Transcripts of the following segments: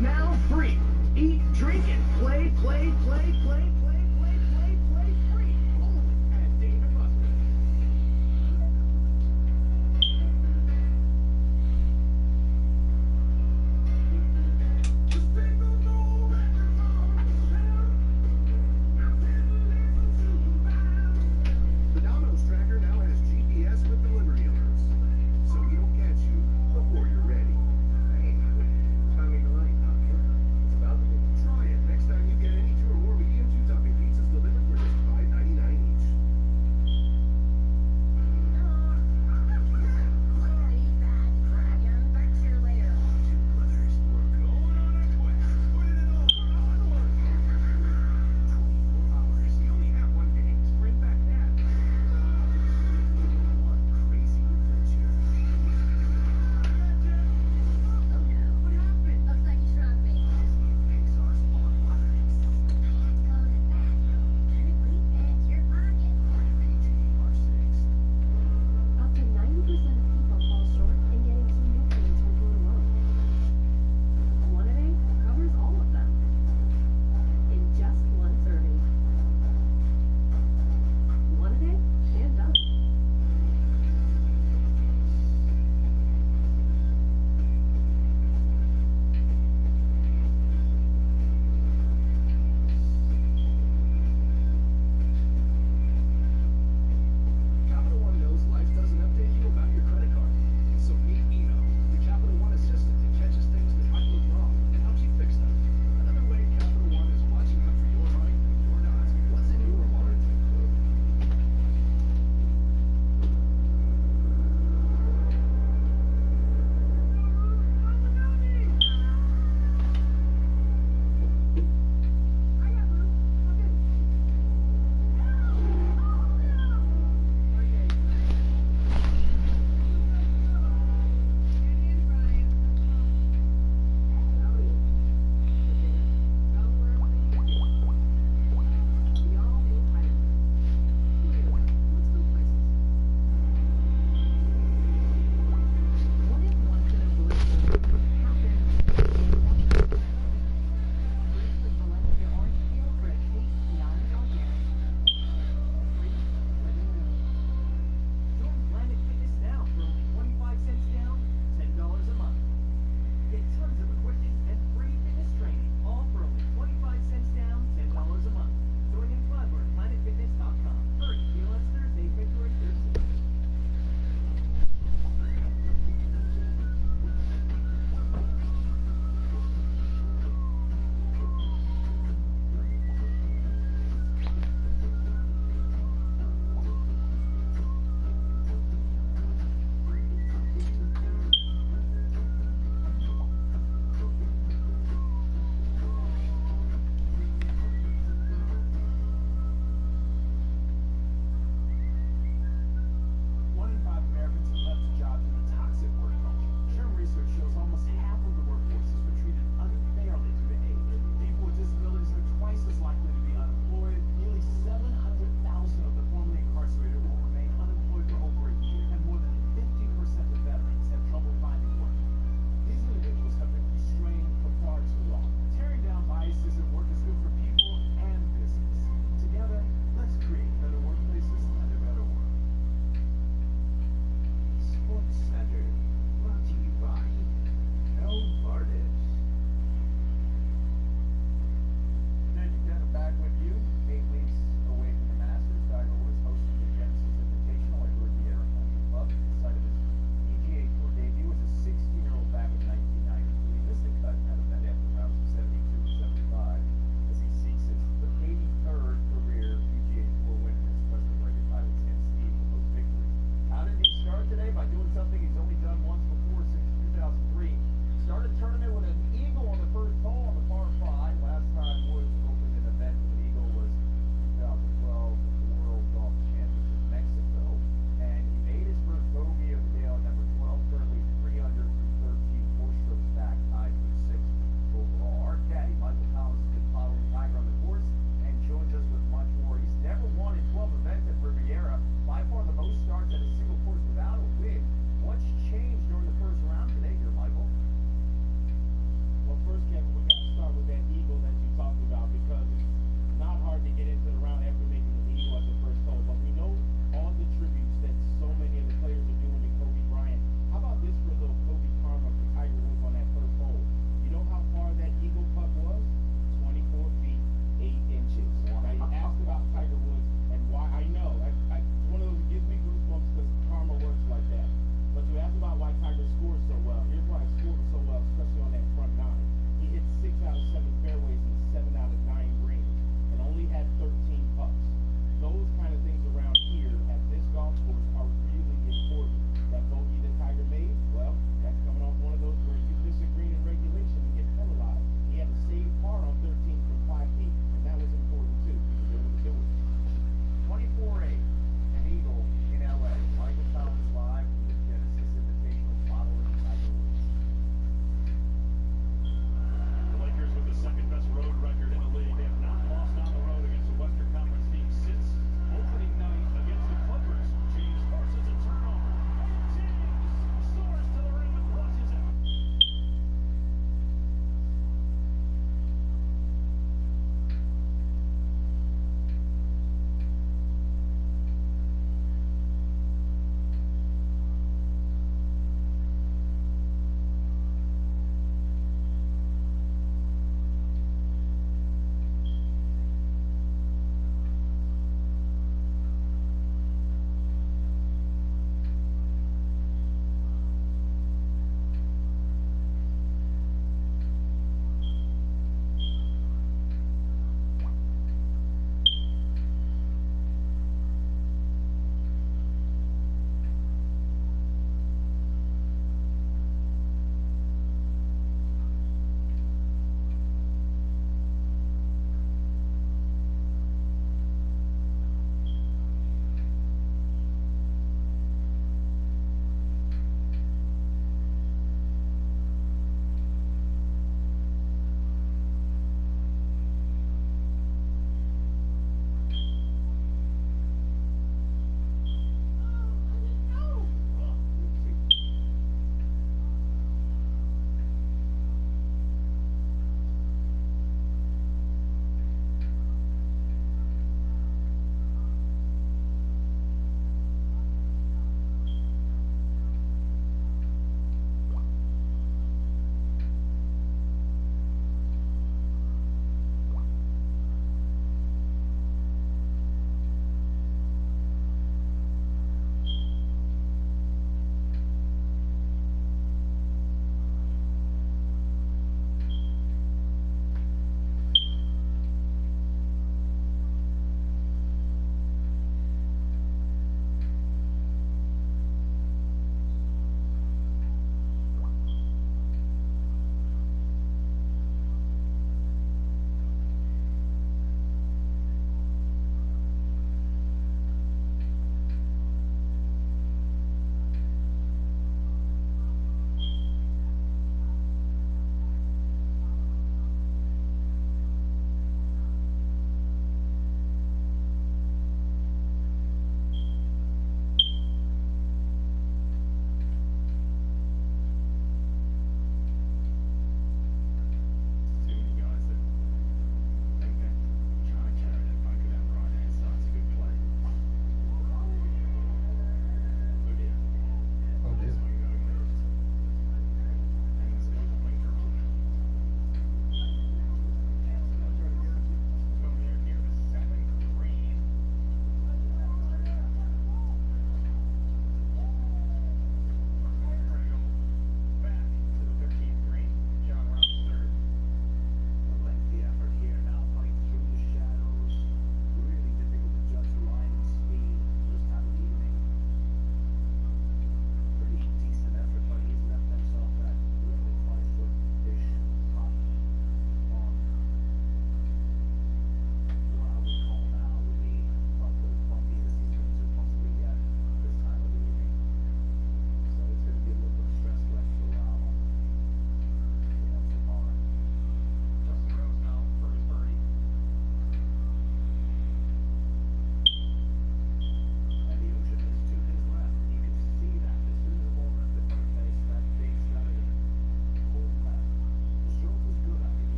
Now free. Eat, drink, and play, play, play, play, play, play, play, play, free. Only at Dave & Buster's. The Domino's tracker now has GPS with delivery alerts, so we don't catch you before you're ready. Hey, timing right, Doctor. It's about to be. Try it next time you get any 2 or more medium 2 topping pizza.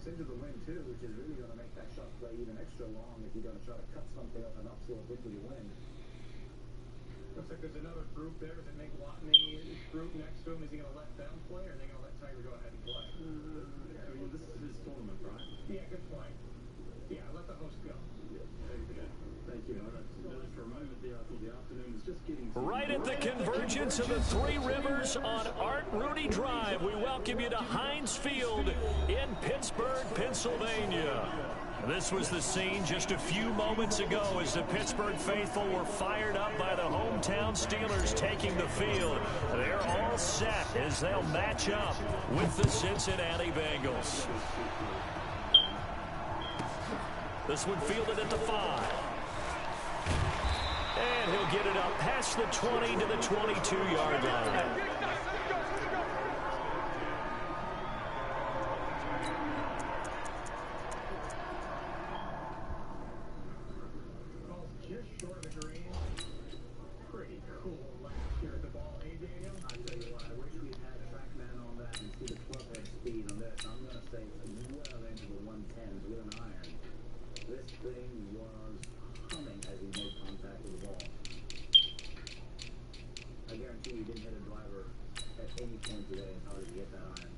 into the wind too, which is really going to make that shot play even extra long if you're going to try to cut something up and upslope into the wind. Looks like there's another group there. Does it make Watney group next to him? Is he going to let them play, or are they going to let Tiger go ahead and play? Yeah, I mean, this is his tournament, right? Yeah, good point. Yeah, let the host go. Yeah, thank you. For a moment there, I thought the afternoon was just getting... Right at the convergence of the Three Rivers on Art Rooney Drive, we welcome you to Heinz Field in Pittsburgh, Pennsylvania. This was the scene just a few moments ago as the Pittsburgh faithful were fired up by the hometown Steelers taking the field. They're all set as they'll match up with the Cincinnati Bengals. This one fielded at the 5. And he'll get it up past the 20 to the 22-yard line. Ball's just short of the green. Pretty cool last year at the ball, eh, Daniel? I tell you what, I wish we had TrackMan on that and see the clubhead speed on this. I'm going to say well into the 110s with an iron. This thing was humming as he made contact with the ball. I guarantee you didn't hit a driver at any point today as hard as he hit that iron.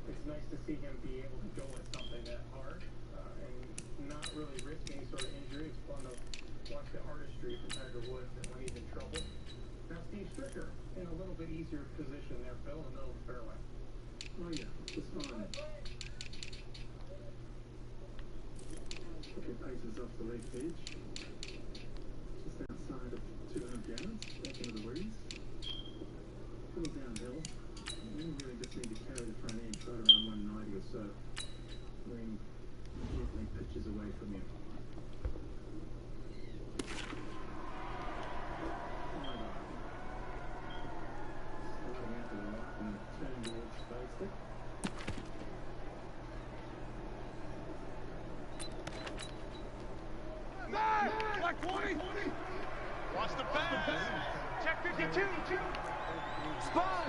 It's nice to see him be able to go at something that hard and not really risk any sort of injury. It's fun to watch the artistry from Tiger Woods and when he's in trouble. Now Steve Stricker in a little bit easier position there, Phil, in the middle of the fairway. Oh yeah, just fine. Okay, paces off the left edge. Just outside of 200 yards, back into the weeds. A little downhill. You really just need to carry the front end right around 190 or so. When gently pitches away from you. Sliding out to the right and turn towards space stick. Black 20. Watch the pass. Check 52. Spot.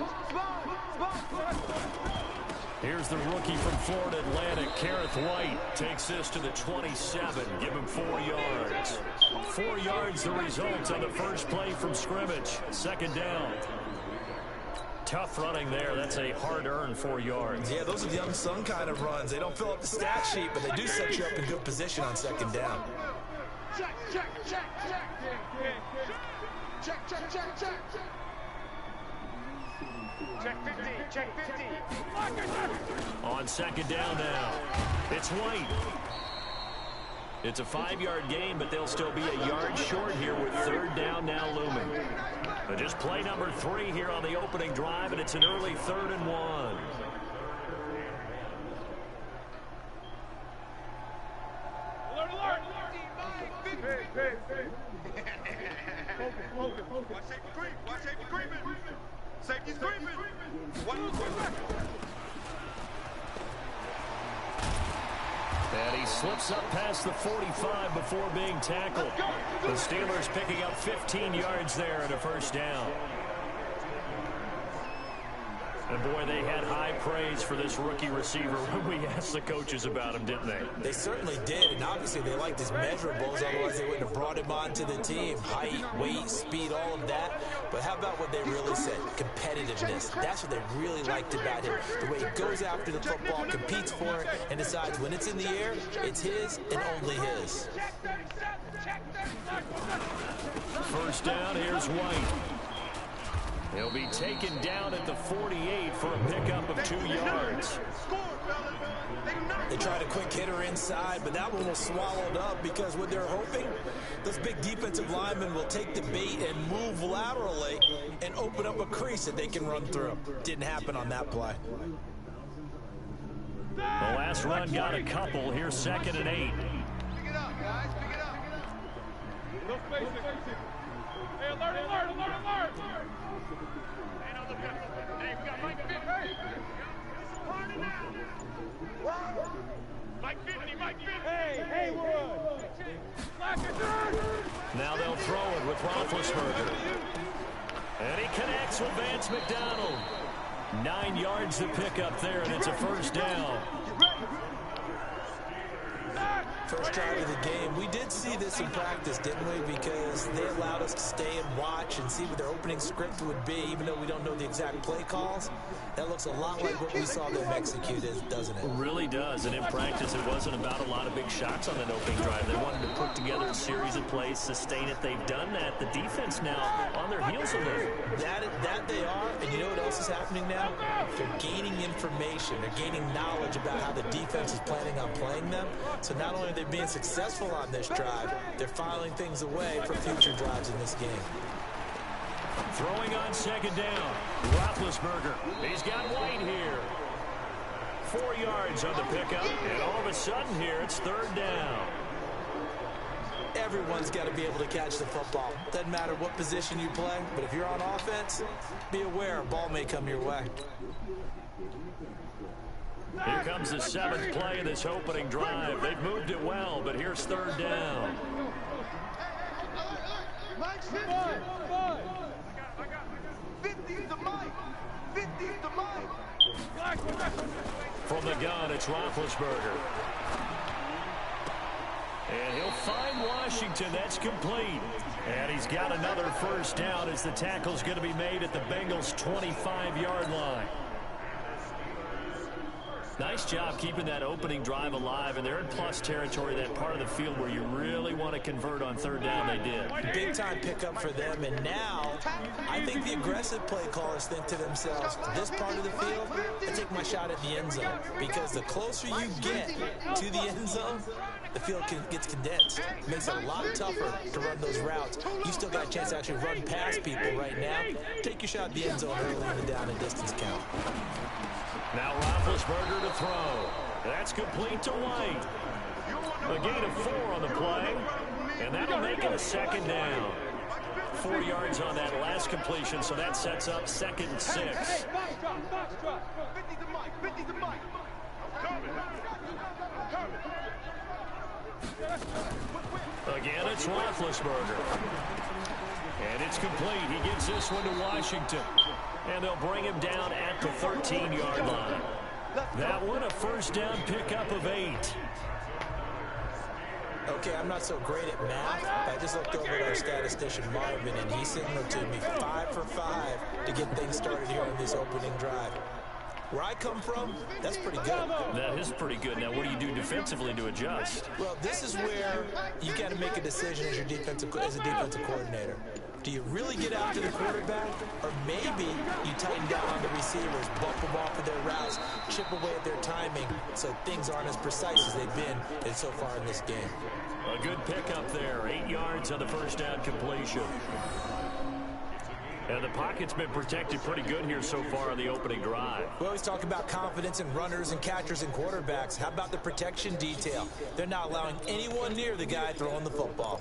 Here's the rookie from Florida Atlantic, Kareth White, takes this to the 27, give him 4 yards. 4 yards the result on the first play from scrimmage. Second down. Tough running there. That's a hard-earned 4 yards. Yeah, those are the unsung kind of runs. They don't fill up the stat sheet, but they do set you up in good position on second down. Check. Check 50. On second down now, it's White. It's a 5-yard gain, but they'll still be a yard short here with third down now looming. But just play number 3 here on the opening drive, and it's an early 3rd and 1. Alert. Focus. Watch safety creeping. Safety's creeping. And he slips up past the 45 before being tackled. The Steelers picking up 15 yards there and a first down. And boy, they had high praise for this rookie receiver when we asked the coaches about him, didn't they? They certainly did, and obviously they liked his measurables, otherwise they wouldn't have brought him onto the team. Height, weight, speed, all of that. But how about what they really said? Competitiveness. That's what they really liked about him. The way he goes after the football, competes for it, and decides when it's in the air, it's his and only his. First down, here's White. He'll be taken down at the 48 for a pickup of 2 yards. They tried a quick hitter inside, but that one was swallowed up because what they're hoping, those big defensive linemen will take the bait and move laterally and open up a crease that they can run through. Didn't happen on that play. The last run got a couple. Here's 2nd and 8. Pick it up, guys. Pick it up. No space. Hey, alert. Hey, we got Mike 50. Party now. Mike 50. Hey, Wood. Now they'll throw it with Roethlisberger. And he connects with Vance McDonald. 9 yards to pick up there, and it's a first down. drive of the game. We did see this in practice, didn't we? Because they allowed us to stay and watch and see what their opening script would be, even though we don't know the exact play calls. That looks a lot like what we saw them execute, doesn't it? It really does. And in practice, it wasn't about a lot of big shots on that opening drive. They wanted to put together a series of plays, sustain it. They've done that. The defense now on their heels a little. That they are. And you know what else is happening now? They're gaining information. They're gaining knowledge about how the defense is planning on playing them. So not only are they being successful on this drive, they're filing things away for future drives in this game. Throwing on second down, Roethlisberger. He's got White here. 4 yards on the pickup, and all of a sudden here, it's third down. Everyone's got to be able to catch the football. Doesn't matter what position you play, but if you're on offense, be aware a ball may come your way. Here comes the 7th play of this opening drive. They've moved it well, but here's third down. Mike, 50 to Mike. 50 to Mike. From the gun, it's Roethlisberger. And he'll find Washington. That's complete. And he's got another first down as the tackle's going to be made at the Bengals' 25-yard line. Nice job keeping that opening drive alive, and they're in plus territory, that part of the field where you really want to convert on third down. They did. Big-time pickup for them, and now I think the aggressive play callers think to themselves, this part of the field, I take my shot at the end zone, because the closer you get to the end zone, the field gets condensed. It makes it a lot tougher to run those routes. You still got a chance to actually run past people right now. Take your shot at the end zone early in the down and distance count. Now Roethlisberger to throw. That's complete to White. A gain of 4 on the play, and that'll make it a second down. 4 yards on that last completion, so that sets up 2nd and 6. Again, it's Roethlisberger. And it's complete. He gives this one to Washington. And they'll bring him down at the 13-yard line. That one, a first down pickup of 8. Okay, I'm not so great at math. I just looked over at our statistician, Marvin, and he signaled to me 5 for 5 to get things started here on this opening drive. Where I come from, that's pretty good. That is pretty good. Now, what do you do defensively to adjust? Well, this is where you got to make a decision as a defensive coordinator. Do you really get after the quarterback, or maybe you tighten down on the receivers, bump them off of their routes, chip away at their timing, so things aren't as precise as they've been so far in this game. A good pickup there, 8 yards on the first down completion. And the pocket's been protected pretty good here so far on the opening drive. We always talk about confidence in runners and catchers and quarterbacks. How about the protection detail? They're not allowing anyone near the guy throwing the football.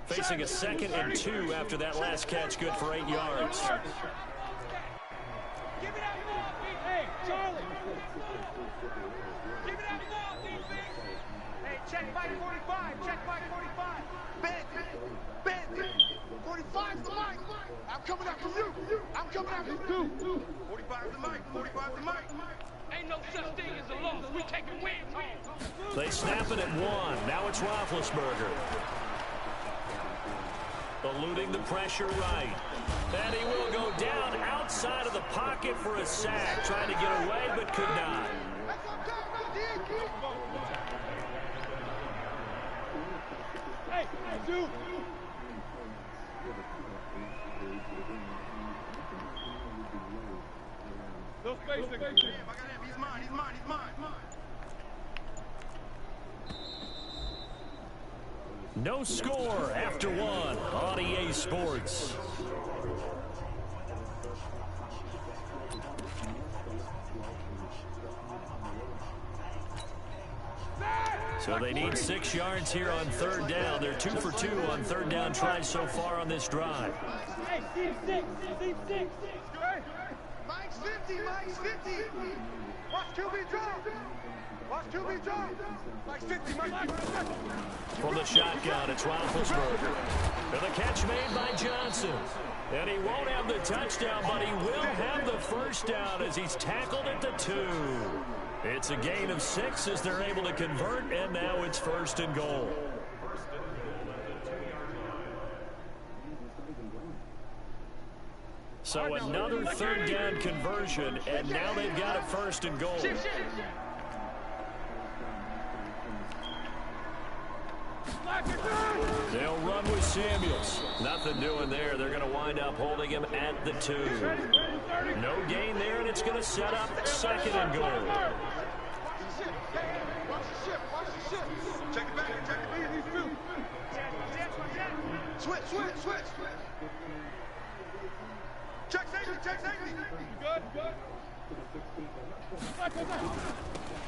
Facing a 2nd and 2 after that last catch, good for 8 yards. Give it out more, hey, Charlie. Give it out more, defense. Hey, check Mike 45. Check Mike 45. Bend. 45 to Mike. I'm coming out from you. I'm coming out from you. 45 to Mike. 45 to Mike. Ain't no such thing as a loss. We taking wins home. They snap it at 1. Now it's Roethlisberger. Eluding the pressure right. And he will go down outside of the pocket for a sack. Trying to get away, but could not. Hey, dude. No space. He's mine. No score after 1 on EA Sports. So they need 6 yards here on third down. They're 2 for 2 on third down tries so far on this drive. Hey, Steve 6. Mike's 50. Watch QB draw. Mike's 50, Mike. From the shotgun, it's Roethlisberger. And the catch made by Johnson. And he won't have the touchdown, but he will have the first down as he's tackled at the 2. It's a gain of 6 as they're able to convert, and now it's 1st and goal. So another 3rd down conversion, and now they've got a 1st and goal. They'll run with Samuels. Nothing doing there. They're going to wind up holding him at the 2. No gain there, and it's going to set up 2nd and goal. Check it back. Switch. Check safety. Good.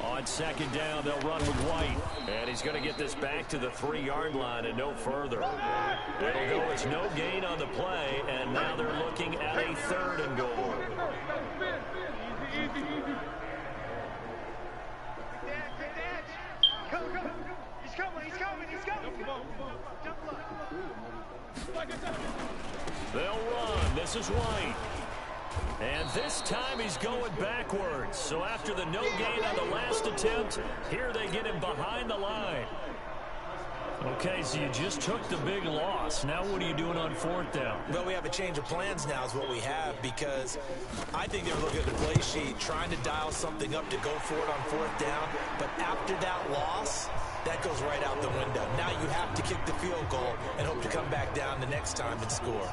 On 2nd down, they'll run with White. And he's going to get this back to the 3-yard line and no further. It'll go as no gain on the play, and now they're looking at a 3rd and goal. Easy. Come. He's coming. They'll run. This is White. And this time he's going backwards. So after the no gain on the last attempt, here they get him behind the line. Okay, so you just took the big loss. Now what are you doing on 4th down? Well, we have a change of plans now is what we have, because I think they were looking at the play sheet, trying to dial something up to go for it on 4th down. But after that loss, that goes right out the window. Now you have to kick the field goal and hope to come back down the next time and score.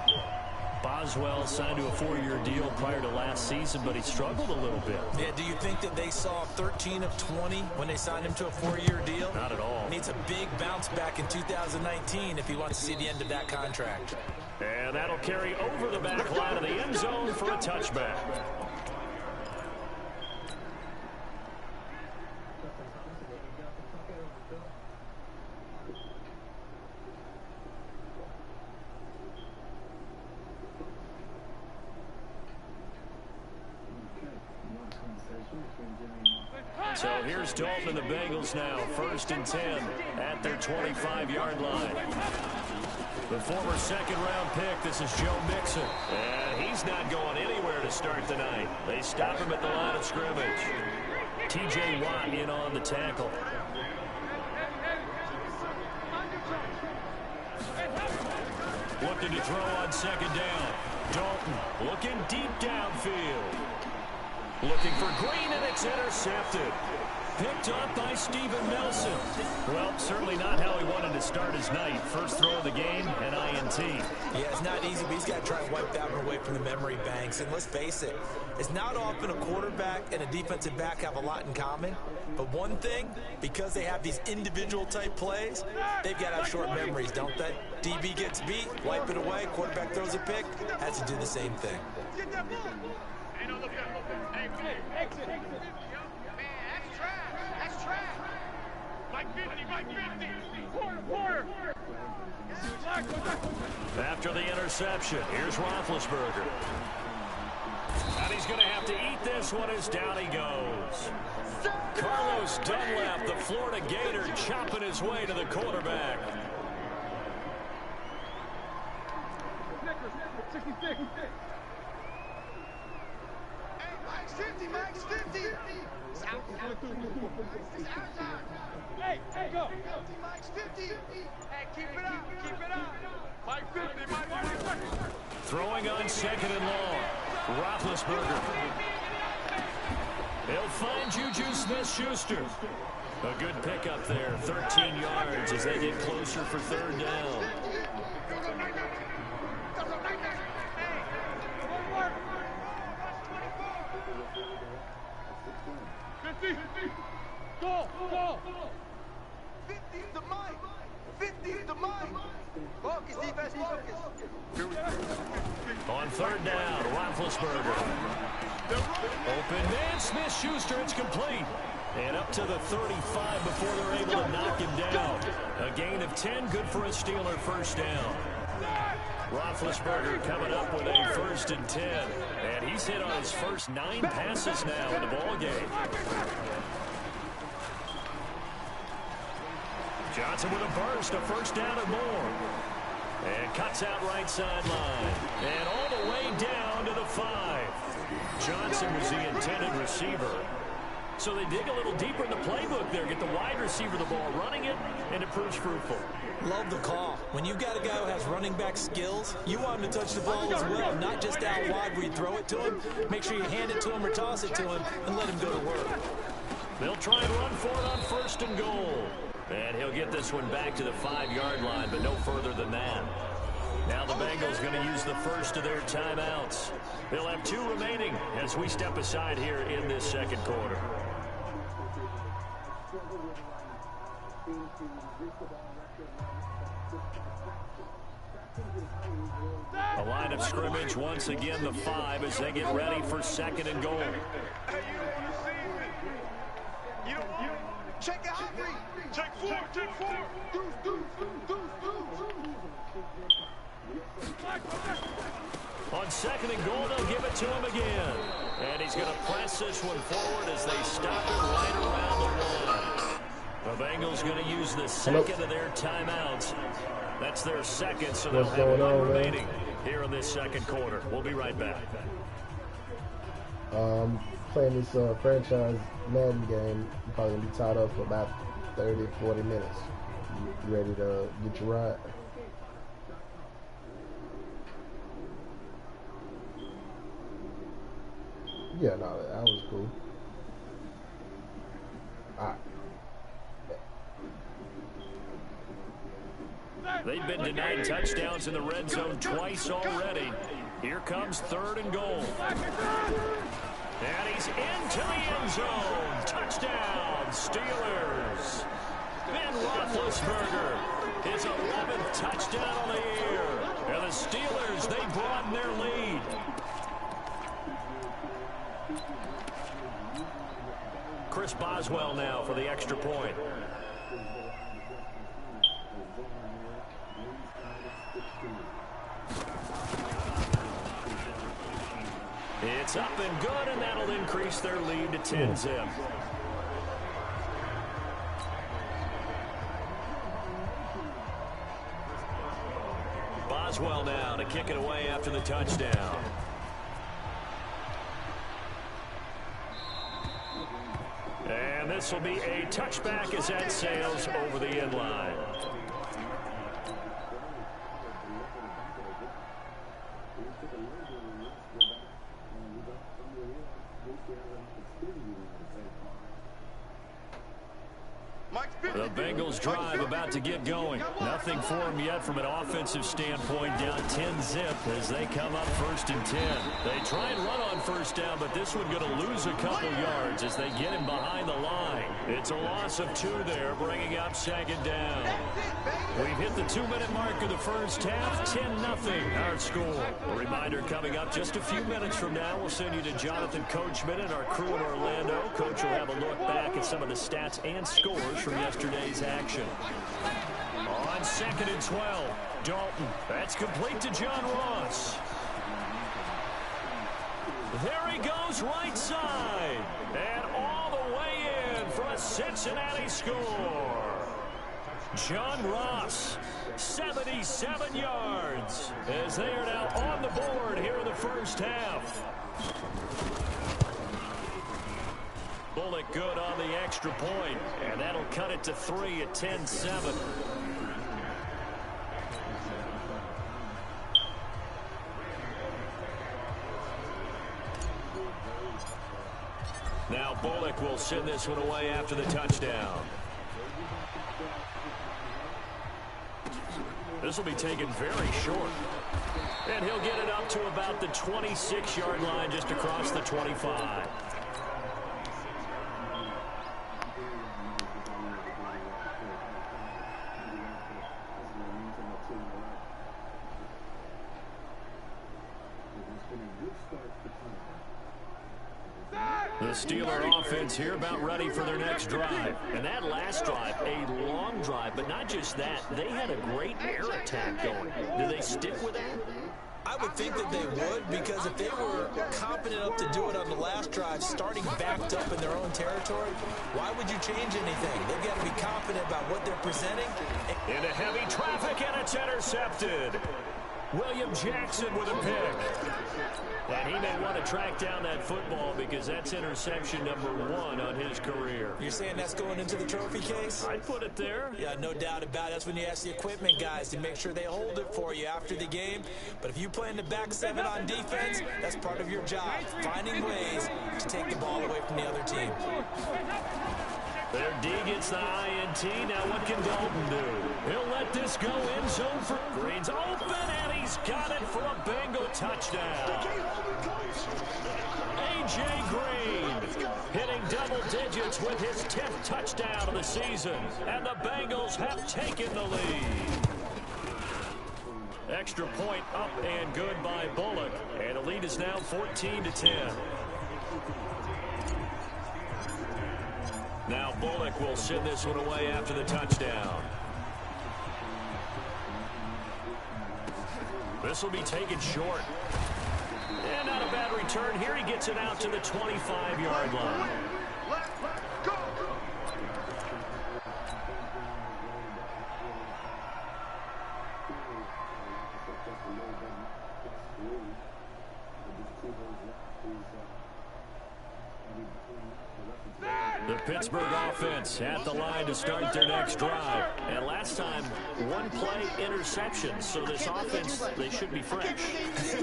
Boswell signed to a 4-year deal prior to last season, but he struggled a little bit. Yeah, do you think that they saw 13 of 20 when they signed him to a 4-year deal? Not at all. Needs a big bounce back in 2019 if he wants to see the end of that contract. And that'll carry over the back line of the end zone for a touchback. So here's Dalton and the Bengals now, 1st and 10 at their 25-yard line. The former 2nd-round pick, this is Joe Mixon. And he's not going anywhere to start the night. They stop him at the line of scrimmage. T.J. Watt in on the tackle. Looking to throw on 2nd down. Dalton looking deep downfield. Looking for Green, and it's intercepted. Picked up by Steven Nelson. Well, certainly not how he wanted to start his night. First throw of the game, an INT. Yeah, it's not easy, but he's got to try and wipe that one away from the memory banks. And let's face it, it's not often a quarterback and a defensive back have a lot in common. But one thing, because they have these individual type plays, they've got to have short memories, don't they? DB gets beat, wipe it away, quarterback throws a pick, has to do the same thing. Exit. Man, that's trash. Mike 50. Quarter. After the interception, here's Roethlisberger. And he's going to have to eat this one as down he goes. Carlos Dunlap, the Florida Gator, chopping his way to the quarterback. 66. Max 50. It's out of time. Hey, go. Max 50. Hey, keep it up. Mike 50. Throwing on 2nd and long. Roethlisberger. He'll find Juju Smith-Schuster. A good pickup there, 13 yards as they get closer for 3rd down. Go. 50's the mic. Focus, defense, focus. On 3rd down, Roethlisberger. Open man, Smith-Schuster, it's complete. And up to the 35 before they're able to knock him down. A gain of 10, good for a Steeler 1st down. Roethlisberger coming up with a 1st and 10. And he's hit on his first 9 passes now in the ballgame. Johnson with a burst, a 1st down or more. And cuts out right sideline. And all the way down to the 5. Johnson was the intended receiver. So they dig a little deeper in the playbook there, get the wide receiver the ball, running it, and it proves fruitful. Love the call. When you've got a guy who has running back skills, you want him to touch the ball as well, not just out wide where you throw it to him. Make sure you hand it to him or toss it to him and let him go to work. They'll try and run for it on 1st and goal. And he'll get this one back to the 5-yard line, but no further than that. Now the Bengals going to use the first of their timeouts. They'll have 2 remaining as we step aside here in this second quarter. The line of scrimmage once again the 5 as they get ready for 2nd and goal. Check out 3. Check 4. Check 4. On 2nd and goal, they'll give it to him again. And he's going to press this one forward as they stop it right around the 1. The Bengals going to use the 2nd of their timeouts. That's their 2nd, so they'll have 1 remaining here in this second quarter. We'll be right back. Playing this franchise Madden game, you're probably going to be tied up for about 30, 40 minutes. You ready to get your ride? Yeah, no, that was cool. All right. They've been denied touchdowns in the red zone twice already. Here comes 3rd and goal. And he's into the end zone. Touchdown, Steelers. Ben Roethlisberger, his 11th touchdown on the year. And the Steelers, they broaden their lead. Chris Boswell now for the extra point. It's up and good, and that'll increase their lead to 10-zip. Boswell now to kick it away after the touchdown. And this will be a touchback as that sails over the end line. The Bengals drive about to get going. Nothing for them yet from an offensive standpoint, down 10-zip as they come up 1st and 10. They try and run on 1st down, but this one going to lose a couple yards as they get him behind the line. It's a loss of 2 there, bringing up 2nd down. We've hit the 2-minute mark of the first half, 10-0 our score. A reminder coming up just a few minutes from now, we'll send you to Jonathan Coachman and our crew in Orlando. Coach will have a look back at some of the stats and scores from yesterday's action. On 2nd and 12, Dalton. That's complete to John Ross. There he goes right side. And all the way in for a Cincinnati score. John Ross, 77 yards, as they are now on the board here in the first half. Bullock good on the extra point, and that'll cut it to 3 at 10-7. Now Bullock will send this one away after the touchdown. This will be taken very short. And he'll get it up to about the 26-yard line just across the 25. The Steeler offense here about ready for their next drive. And that last drive, a long drive, but not just that. They had a great air attack going. Do they stick with that? I would think that they would, because if they were competent enough to do it on the last drive, starting backed up in their own territory, why would you change anything? They've got to be confident about what they're presenting. Into heavy traffic, and it's intercepted. William Jackson with a pick. And he may want to track down that football because that's interception number 1 on his career. You're saying that's going into the trophy case? I'd put it there. Yeah, no doubt about it. That's when you ask the equipment guys to make sure they hold it for you after the game. But if you play in the back 7 on defense, that's part of your job, finding ways to take the ball away from the other team. Their D gets the INT. Now what can Dalton do? He'll let this go in zone for Green's open, and he's got it for a Bengal touchdown. A.J. Green hitting double digits with his 10th touchdown of the season, and the Bengals have taken the lead. Extra point up and good by Bullock, and the lead is now 14-10. Now Bullock will send this one away after the touchdown. This will be taken short. And not a bad return here. He gets it out to the 25-yard line. Go! The Pittsburgh offense at the line to start their next drive. And last time, 1-play interception. So this offense, they should be fresh.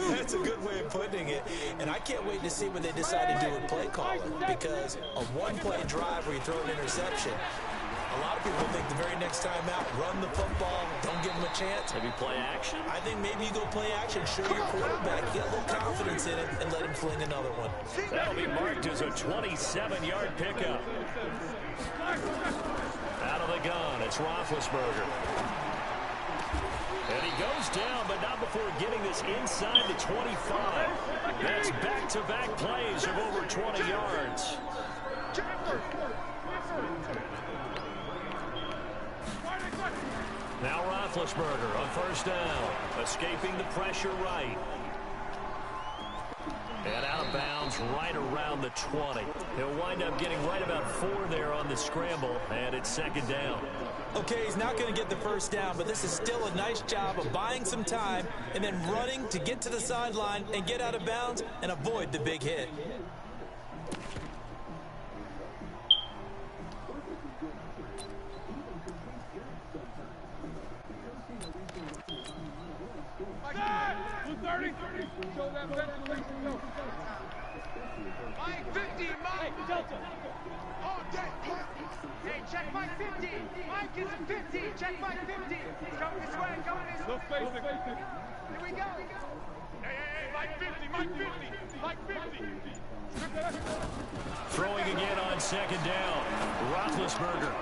That's a good way of putting it. And I can't wait to see what they decide to do with play calling. Because a 1-play drive where you throw an interception, a lot of people think the very next time out, run the football, don't give them a chance. Maybe play action? I think maybe you go play action, show your quarterback, get a little confidence in him, and let him fling another one. That'll be marked as a 27-yard pickup. Out of the gun, it's Roethlisberger. And he goes down, but not before getting this inside the 25. That's back-to-back plays of over 20 yards. Now Roethlisberger on first down, escaping the pressure right. And out of bounds right around the 20. He'll wind up getting right about 4 there on the scramble, and it's second down. Okay, he's not going to get the first down, but this is still a nice job of buying some time and then running to get to the sideline and get out of bounds and avoid the big hit. Mike 50, Mike! Delta! All day! Hey, check Mike 50! Mike is a 50! Check Mike 50! He's coming this way, coming this way! No space! Here we go! Hey, Mike 50! Mike 50! Mike 50! Throwing again on second down. Roethlisberger.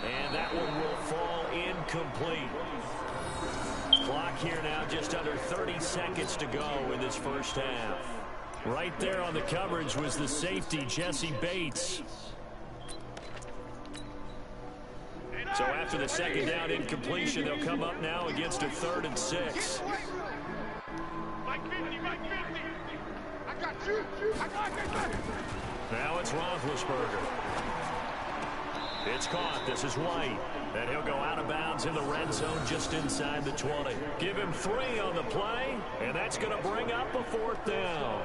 And that one will fall incomplete. Clock here now, just under 30 seconds to go in this first half. Right there on the coverage was the safety, Jesse Bates. So after the second down incompletion, they'll come up now against a 3rd and 6. Mike 50, Mike 50. I got you. I got you. Now it's Roethlisberger. It's caught. This is White. And he'll go out of bounds in the red zone just inside the 20. Give him 3 on the play, and that's going to bring up a 4th down.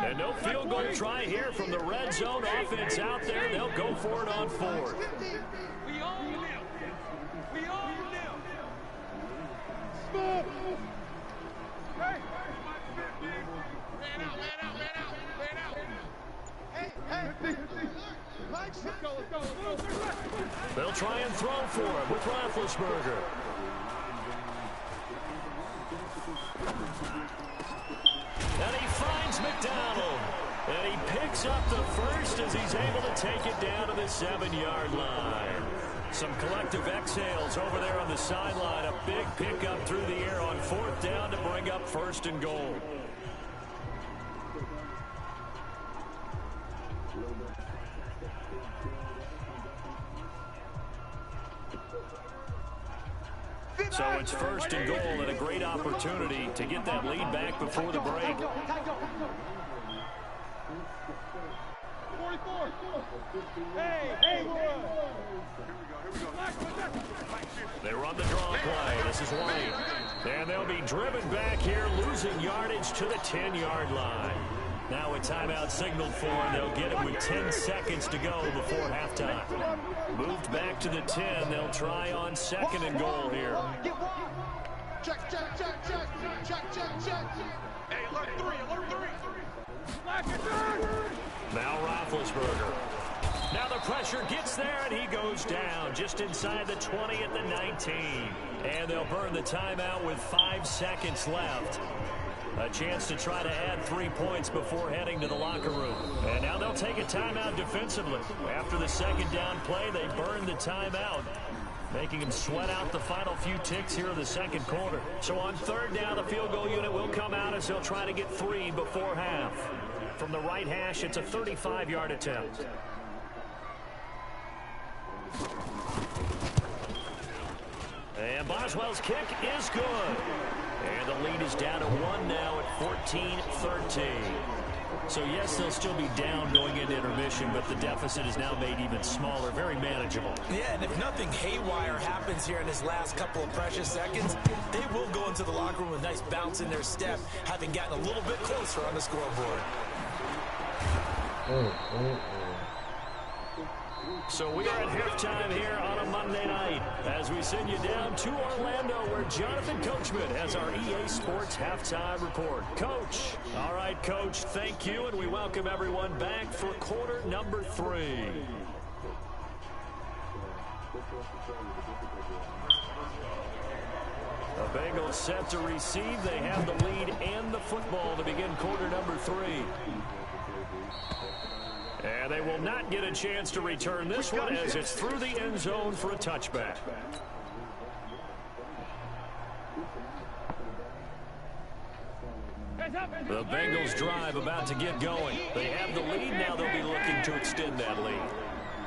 And no field goal try here from the red zone offense out there. They'll go for it on 4th. We own them. We own them. Smoke. Hey. Man out. Hey. Mike, let's go. They'll try and throw for him with Roethlisberger. And he finds McDonald. And he picks up the first as he's able to take it down to the 7-yard line. Some collective exhales over there on the sideline. A big pickup through the air on 4th down to bring up 1st and goal. So it's 1st and goal and a great opportunity to get that lead back before the break. They run the draw play. This is White. And they'll be driven back here, losing yardage to the 10-yard line. Now a timeout signaled for, and they'll get it with 10 seconds to go before halftime. Moved back to the 10. They'll try on 2nd and goal here. Check. Hey, alert 3. Now Roethlisberger. Now the pressure gets there, and he goes down just inside the 20 at the 19. And they'll burn the timeout with 5 seconds left. A chance to try to add 3 points before heading to the locker room. And now they'll take a timeout defensively. After the 2nd down play, they burn the timeout, making him sweat out the final few ticks here in the 2nd quarter. So on 3rd down, the field goal unit will come out as they'll try to get 3 before half. From the right hash, it's a 35-yard attempt. And Boswell's kick is good. And the lead is down to 1 now at 14-13. So, yes, they'll still be down going into intermission, but the deficit is now made even smaller, very manageable. Yeah, and if nothing haywire happens here in his last couple of precious seconds, they will go into the locker room with a nice bounce in their step, having gotten a little bit closer on the scoreboard. So we are at halftime here on a Monday night as we send you down to Orlando where Jonathan Coachman has our EA Sports halftime report. Coach. All right, Coach, thank you, and we welcome everyone back for quarter number 3. The Bengals set to receive. They have the lead and the football to begin quarter number 3. And they will not get a chance to return this one as it's through the end zone for a touchback. The Bengals drive about to get going. They have the lead. Now they'll be looking to extend that lead.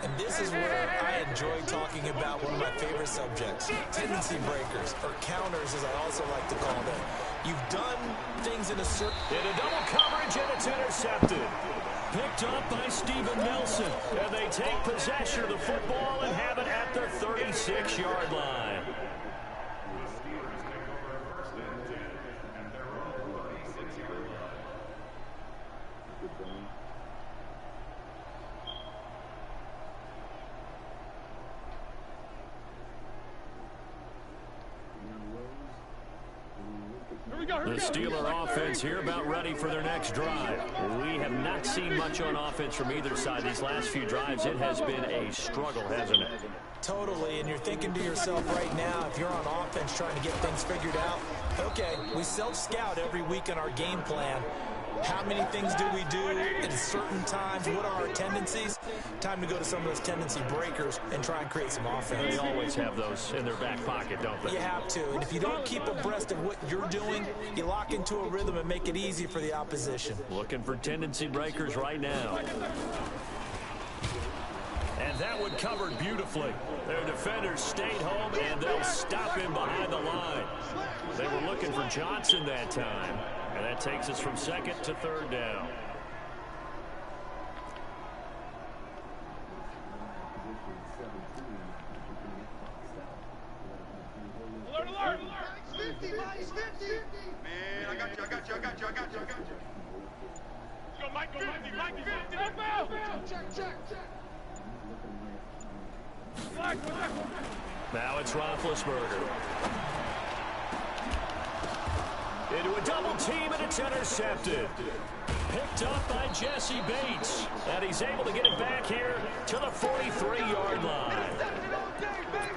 And this is where I enjoy talking about one of my favorite subjects, tendency breakers, or counters as I also like to call them. You've done things in a certain... In a double coverage, and it's intercepted. Picked up by Steven Nelson. And they take possession of the football and have it at their 36-yard line. The Steeler offense here about ready for their next drive. We have not seen much on offense from either side. These last few drives, it has been a struggle, hasn't it? Totally, and you're thinking to yourself right now, if you're on offense trying to get things figured out, okay, we self-scout every week in our game plan. How many things do we do at certain times? What are our tendencies? Time to go to some of those tendency breakers and try and create some offense. They always have those in their back pocket, don't they? You have to. And if you don't keep abreast of what you're doing, you lock into a rhythm and make it easy for the opposition. Looking for tendency breakers right now. And that one covered beautifully. Their defenders stayed home, and they'll stop him behind the line. They were looking for Johnson that time. And that takes us from 2nd to 3rd down. Alert, alert, alert! 50, Mike's 50! Man, I got you. Go, Mike, 50, Mike, 50! Check. Now it's Roethlisberger. Into a double team, and it's intercepted. Picked up by Jesse Bates. And he's able to get it back here to the 43-yard line.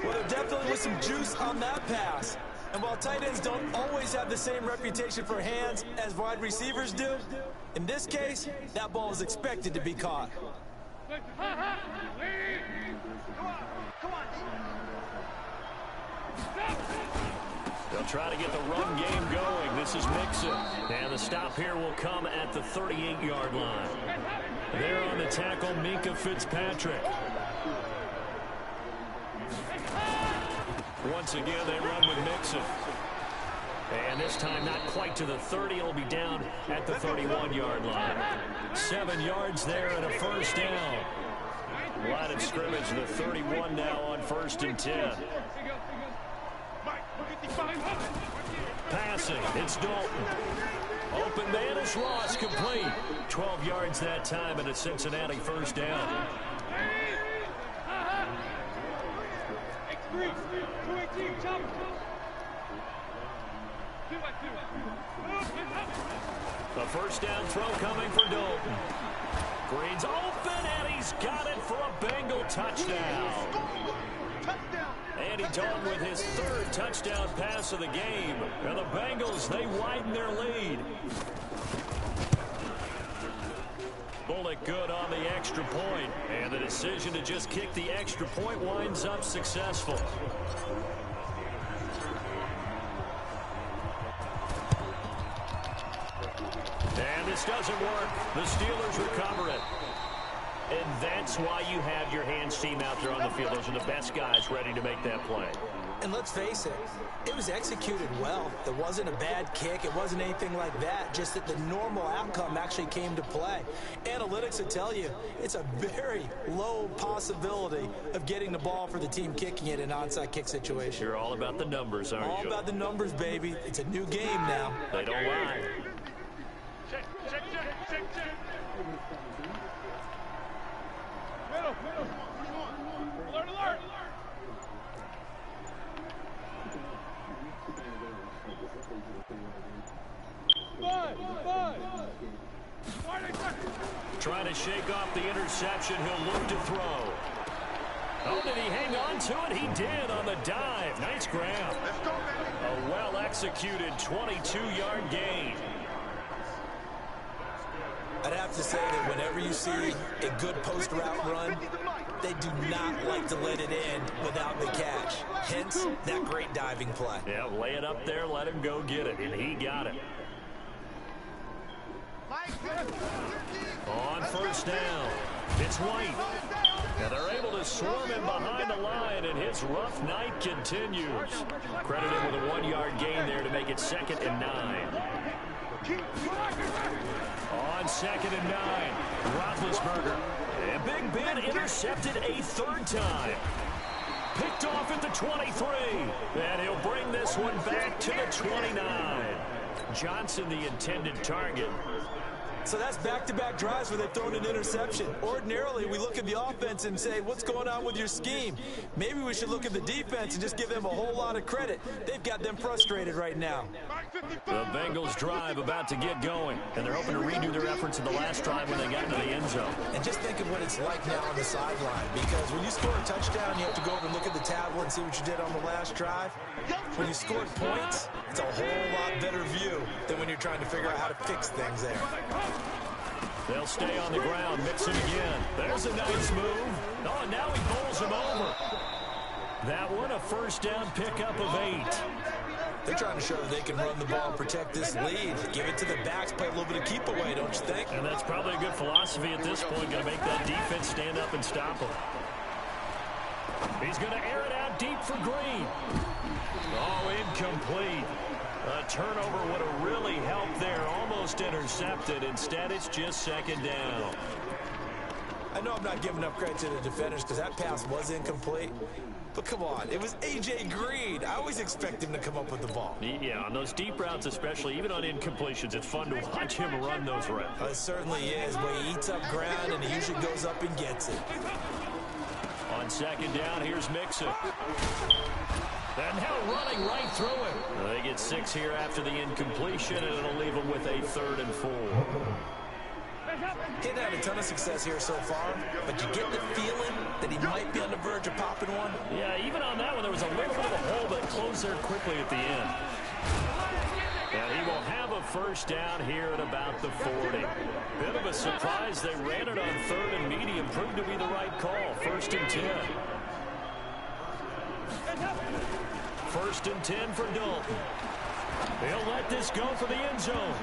Well, there definitely was some juice on that pass. And while tight ends don't always have the same reputation for hands as wide receivers do, in this case, that ball was expected to be caught. Come on. They'll try to get the run game going. This is Mixon. And the stop here will come at the 38-yard line. There on the tackle, Minkah Fitzpatrick. Once again, they run with Mixon. And this time not quite to the 30. It'll be down at the 31-yard line. 7 yards there and a first down. Line of scrimmage, the 31 now on 1st and 10. Passing, it's Dalton. Open man is Ross, complete. 12 yards that time and a Cincinnati first down. The first down throw coming for Dalton. Green's open, and he's got it for a Bengal touchdown. Andy Dalton with his 3rd touchdown pass of the game. And the Bengals, they widen their lead. Bullock good on the extra point. And the decision to just kick the extra point winds up successful. And this doesn't work. The Steelers recover it. And that's why you have your hands team out there on the field. Those are the best guys ready to make that play. And let's face it, it was executed well. It wasn't a bad kick. It wasn't anything like that. Just that the normal outcome actually came to play. Analytics will tell you it's a very low possibility of getting the ball for the team kicking it in an onside kick situation. You're all about the numbers, aren't you? All about the numbers, baby. It's a new game now. They don't lie. Check. Middle. Alert. Five. Trying to shake off the interception. He'll look to throw. Oh, did he hang on to it? He did on the dive. Nice grab. Let's go, baby. A well-executed 22-yard gain. I'd have to say that whenever you see a good post route run, they do not like to let it in without the catch. Hence, that great diving play. Yeah, lay it up there, let him go get it, and he got it. On first down, it's White. And they're able to swarm him behind the line, and his rough night continues. Credited with a 1-yard gain there to make it 2nd and 9. On 2nd and 9, Roethlisberger. And Big Ben intercepted a 3rd time. Picked off at the 23. And he'll bring this one back to the 29. Johnson, the intended target. So that's back-to-back drives where they've thrown an interception. Ordinarily, we look at the offense and say, what's going on with your scheme? Maybe we should look at the defense and just give them a whole lot of credit. They've got them frustrated right now. The Bengals drive about to get going, and they're hoping to redo their efforts in the last drive when they got into the end zone. And just think of what it's like now on the sideline, because when you score a touchdown, you have to go over and look at the tablet and see what you did on the last drive. When you scored points, it's a whole lot better view than when you're trying to figure out how to fix things there. They'll stay on the ground, mixing again. There's a nice move. Oh, and now he bowls him over. That one, a first down pickup of 8. They're trying to show that they can run the ball and protect this lead. Give it to the backs, play a little bit of keep away, don't you think? And that's probably a good philosophy at this point. Going to make that defense stand up and stop him. He's going to air it out deep for Green. Oh, incomplete. A turnover would have really helped there. Almost intercepted. Instead, it's just 2nd down. I know I'm not giving enough credit to the defenders because that pass was incomplete. But come on, it was A.J. Green. I always expect him to come up with the ball. Yeah, on those deep routes especially, even on incompletions, it's fun to watch him run those routes. It certainly is, but he eats up ground and he usually goes up and gets it. On 2nd down, here's Mixon. And now running right through him. They get 6 here after the incompletion, and it'll leave them with a 3rd and 4. He had a ton of success here so far, but you get the feeling that he might be on the verge of popping one. Yeah, even on that one, there was a little bit of a hole, but it closed there quickly at the end. And he will have a first down here at about the 40. Bit of a surprise. They ran it on 3rd and medium. Proved to be the right call. 1st and 10. 1st and 10 for Dalton. He'll let this go for the end zone.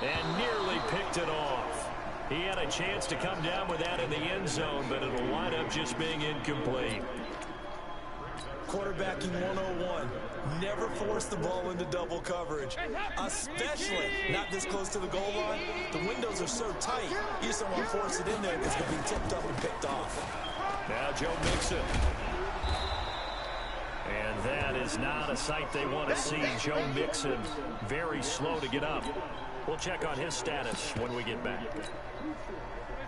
And nearly picked it off. He had a chance to come down with that in the end zone, but it'll wind up just being incomplete. quarterbacking 101. Never force the ball into double coverage, especially not this close to the goal line. The windows are so tight, you just don't want to force it in there because it's going to be tipped up and picked off. Now Joe Mixon. And that is not a sight they want to see. Joe Mixon very slow to get up. We'll check on his status when we get back.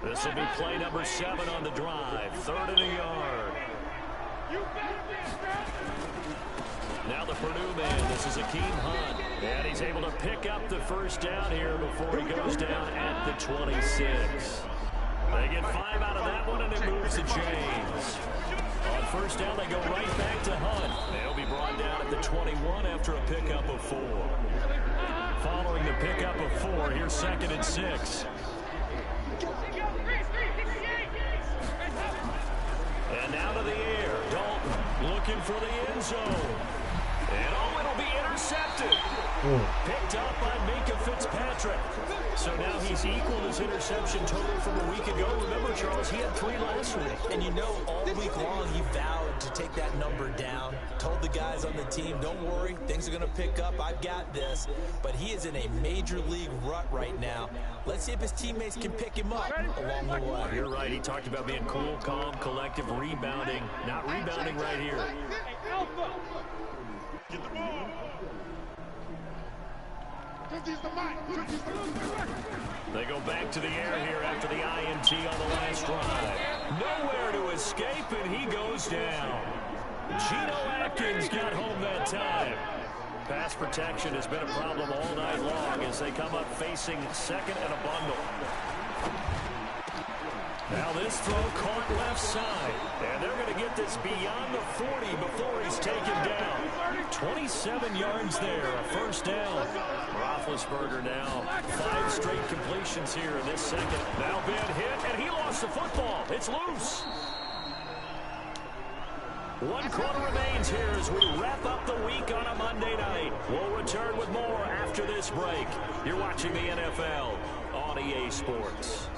This will be play number 7 on the drive. 3rd and a yard. Now the Purdue man, this is Akeem Hunt. And he's able to pick up the first down here before he goes down at the 26. They get 5 out of that one, and it moves to James. On first down, they go right back to Hunt. They'll be brought down at the 21 after a pickup of 4. Following the pickup of 4, here's 2nd and 6. And now to the air. Dalton looking for the end zone. And oh, it'll be intercepted. Picked up by Minka Fitzpatrick. So now he's equaled his interception total from a week ago. Remember, Charles, he had 3 last week. And you know, all week long he vowed to take that number down. Told the guys on the team, don't worry, things are going to pick up. I've got this. But he is in a major league rut right now. Let's see if his teammates can pick him up along the way. You're right. He talked about being cool, calm, collective, rebounding. Not rebounding right here. Get the ball. They go back to the air here after the INT on the last drive. Nowhere to escape, and he goes down. Geno Atkins got home that time. Pass protection has been a problem all night long as they come up facing 2nd and a bundle. Now this throw caught left side, and they're going to get this beyond the 40 before he's taken down. 27 yards there, a first down. Roethlisberger now 5 straight completions here in this second. Now Ben hit, and he lost the football. It's loose. 1 quarter remains here as we wrap up the week on a Monday night. We'll return with more after this break. You're watching the NFL on EA Sports.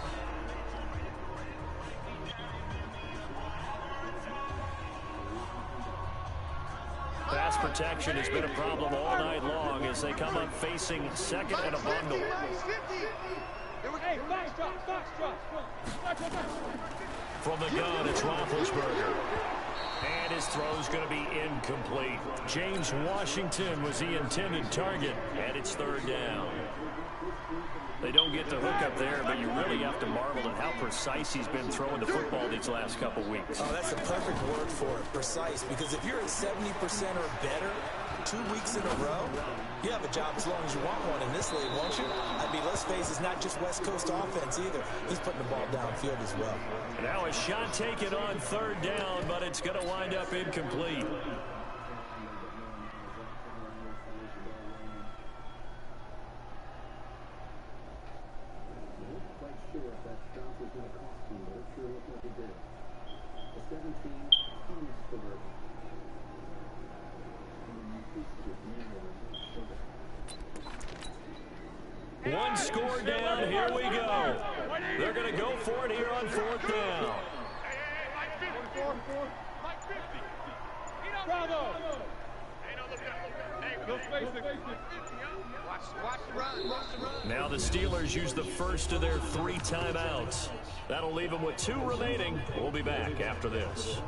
Pass protection has been a problem all night long as they come up facing 2nd and a bundle. From the gun, it's Roethlisberger. And his throw's going to be incomplete. James Washington was the intended target, and it's 3rd down. They don't get the hook up there, but you really have to marvel at how precise he's been throwing the football these last couple weeks. Oh, that's the perfect word for it, precise, because if you're at 70% or better 2 weeks in a row, you have a job as long as you want one in this league, won't you? I mean, let's face it, it's not just West Coast offense either. He's putting the ball downfield as well. Now a shot taken on 3rd down, but it's going to wind up incomplete. One score down, here we go. They're going to go for it here on 4th down. Bravo! Now the Steelers use the first of their 3 timeouts. That'll leave them with 2 remaining. We'll be back after this.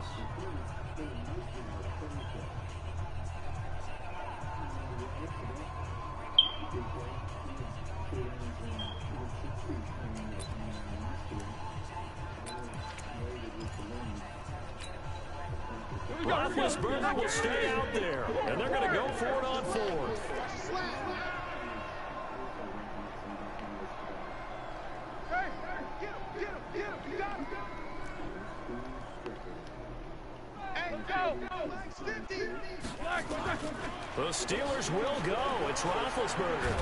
Roethlisberger will stay out there, and they're going to go for it on 4th. The Steelers will go. It's Roethlisberger.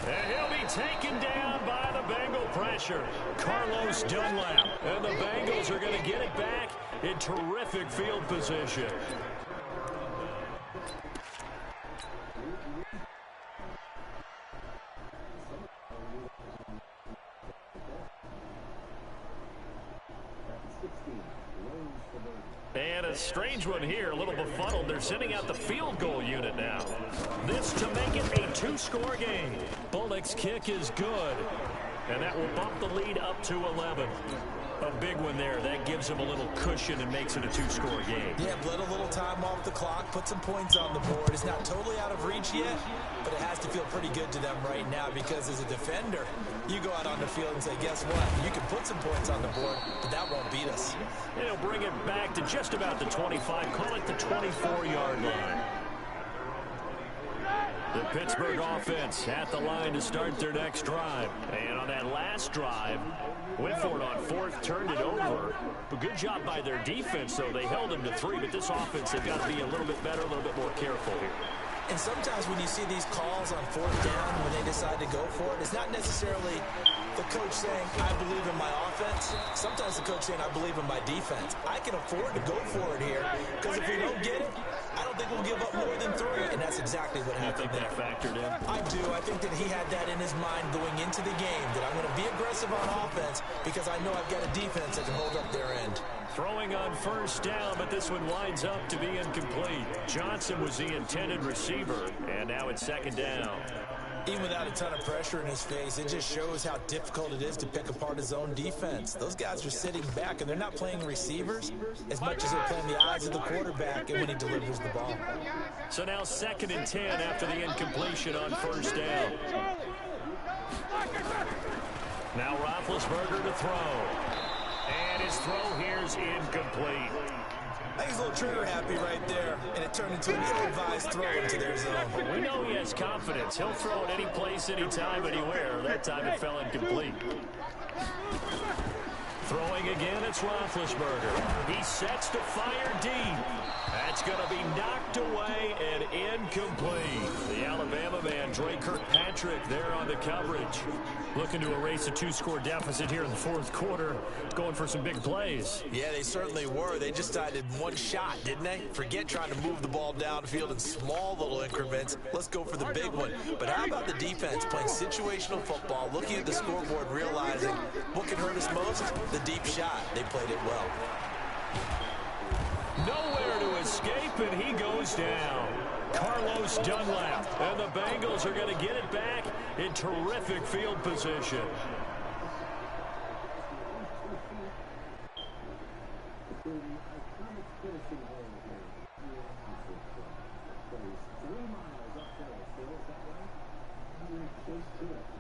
And he'll be taken down by the Bengal pressure. Carlos Dunlap. And the Bengals are going to get it back in terrific field position. And a strange one here, a little befuddled. They're sending out the field goal unit now. This to make it a two-score game. Bullock's kick is good. And that will bump the lead up to 11. A big one there. That gives them a little cushion and makes it a two-score game. Yeah, let a little time off the clock, put some points on the board. It's not totally out of reach yet, but it has to feel pretty good to them right now because as a defender, you go out on the field and say, guess what? You can put some points on the board, but that won't beat us. They'll bring it back to just about the 25. Call it the 24-yard line. The Pittsburgh offense at the line to start their next drive. And on that last drive, went for it on fourth, turned it over. But good job by their defense, though. They held them to 3, but this offense, they've got to be a little bit better, a little bit more careful here. And sometimes when you see these calls on fourth down, when they decide to go for it, it's not necessarily the coach saying, I believe in my offense. Sometimes the coach saying, I believe in my defense. I can afford to go for it here because if we don't get it, I don't think we'll give up more than 3. And that's exactly what happened there. That factored in? I do. I think that he had that in his mind going into the game, that I'm going to be aggressive on offense because I know I've got a defense that can hold up their end. Throwing on first down, but this one winds up to be incomplete. Johnson was the intended receiver, and now it's second down. Even without a ton of pressure in his face, it just shows how difficult it is to pick apart his own defense. Those guys are sitting back, and they're not playing receivers as much as they're playing the eyes of the quarterback and when he delivers the ball. So now 2nd and 10 after the incompletion on first down. Now Roethlisberger to throw. And his throw here is incomplete. I think he's a little trigger happy right there, and it turned into an ill-advised throw into their zone. We know he has confidence. He'll throw it any place, anytime, anywhere. That time it fell incomplete. Throwing again, it's Roethlisberger. He sets to fire deep. That's going to be knocked away and incomplete. The Alabama man, Dre Kirkpatrick, there on the coverage. Looking to erase a 2-score deficit here in the fourth quarter. Going for some big plays. Yeah, they certainly were. They just decided one shot, didn't they? Forget trying to move the ball downfield in small little increments. Let's go for the big one. But how about the defense playing situational football, looking at the scoreboard, realizing what can hurt us most? The deep shot. They played it well. Nowhere to escape, and he goes down. Carlos Dunlap, and the Bengals are going to get it back in terrific field position.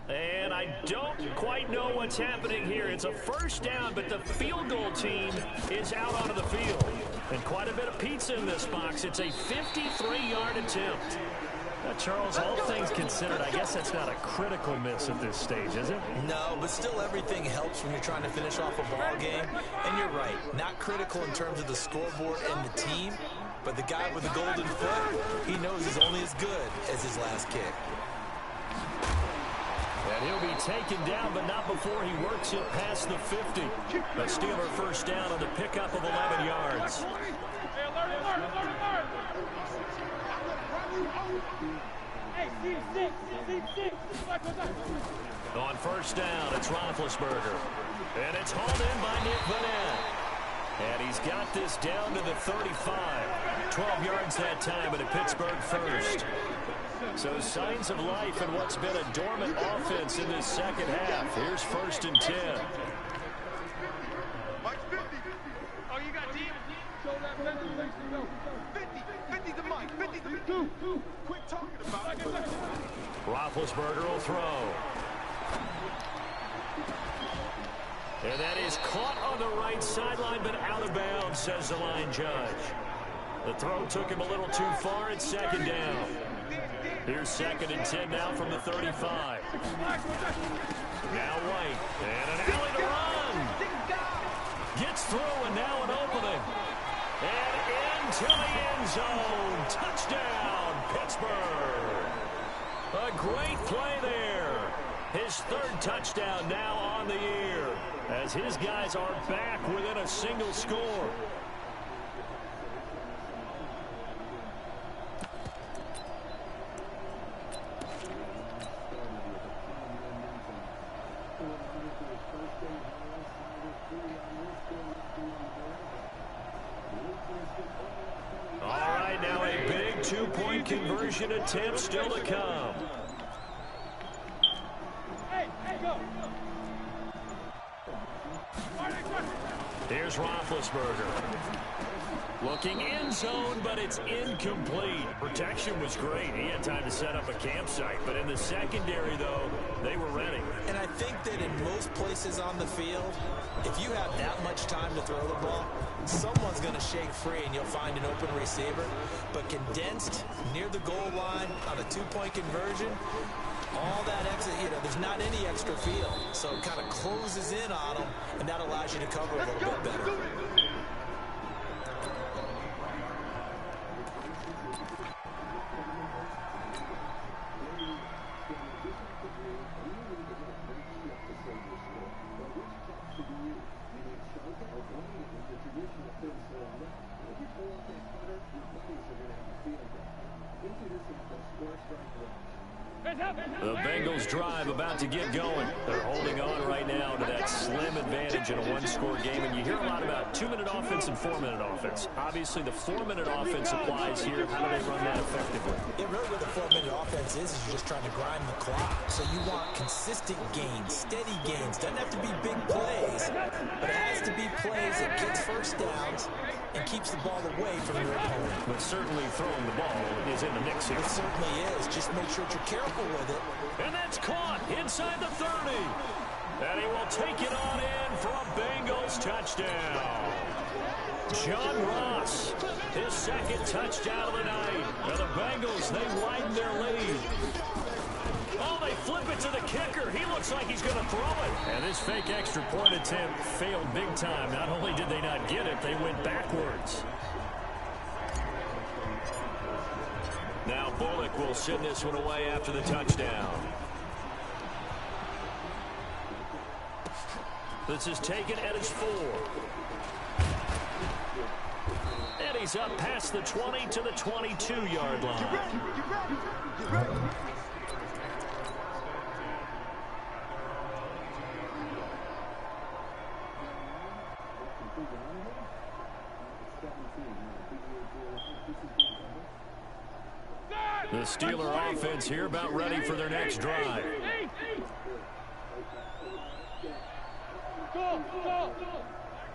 And I don't quite know what's happening here. It's a first down, but the field goal team is out onto the field. And quite a bit of pizza in this box. It's a 53-yard attempt. Now, Charles, all things considered, I guess that's not a critical miss at this stage, is it? No, but still everything helps when you're trying to finish off a ball game. And you're right, not critical in terms of the scoreboard and the team, but the guy with the golden foot, he knows he's only as good as his last kick. And he'll be taken down, but not before he works it past the 50. A Steeler first down on the pickup of 11 yards. On first down, it's Roethlisberger. And it's hauled in by Nick Vanette. And he's got this down to the 35. 12 yards that time, and a Pittsburgh first. So signs of life in what's been a dormant offense in this second half. Here's 1st and 10. Mike 50. Oh, you got deep? 50 to Mike. 50 to two. Quit talking about it. Roethlisberger will throw. And that is caught on the right sideline, but out of bounds, says the line judge. The throw took him a little too far. It's second down. Here's 2nd and 10 now from the 35. Now White. And an alley to run. Gets through and now an opening. And into the end zone. Touchdown, Pittsburgh. A great play there. His 3rd touchdown now on the year as his guys are back within a single score. conversion attempt still to come. Here's Roethlisberger. Looking end zone, but it's incomplete. Protection was great. He had time to set up a campsite. But in the secondary, though, they were ready. And I think that in most places on the field, if you have that much time to throw the ball, someone's going to shake free and you'll find an open receiver. But condensed near the goal line on a two-point conversion, all that exit, there's not any extra field. So it kind of closes in on them, and that allows you to cover a little bit better. The Bengals drive about to get going. They're holding on right now to that slim advantage in a one-score game. And you hear a lot about 2-minute offense and 4-minute offense. Obviously, the 4-minute offense applies here. How do they run that effectively? Yeah, really what the 4-minute offense is you're just trying to grind the clock. So you want consistent gains, steady gains. Doesn't have to be big plays, but it has to be plays that gets first downs and keeps the ball away from your opponent. But certainly throwing the ball is in the mix here. It certainly is. Just make sure that you're careful with it. And that's caught inside the 30. And he will take it on in for a Bengals touchdown. John Ross, his second touchdown of the night. And the Bengals, they widen their lead. Oh, they flip it to the kicker. He looks like he's going to throw it. And this fake extra point attempt failed big time. Not only did they not get it, they went backwards. Now Bullock will send this one away after the touchdown. This is taken at his 4. And he's up past the 20 to the 22-yard line. The Steeler offense here about ready for their next drive. Go!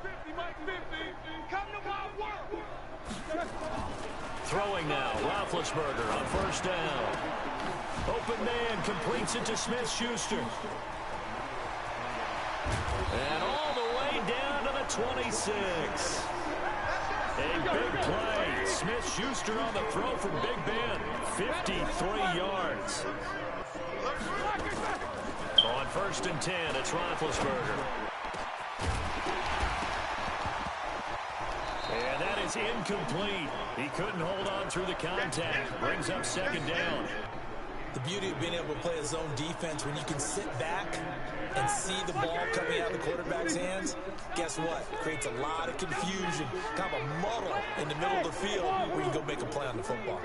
50, Mike 50. Come to my work. Throwing now, Roethlisberger on first down. Open man completes it to Smith-Schuster. And all the way down to the 26. A big play. Smith-Schuster on the throw from Big Ben. 53 yards. On first and 10, it's Roethlisberger. And that is incomplete. He couldn't hold on through the contact. Brings up second down. The beauty of being able to play a zone defense when you can sit back and see the ball coming out of the quarterback's hands, guess what? Creates a lot of confusion, kind of a muddle in the middle of the field where you can go make a play on the football.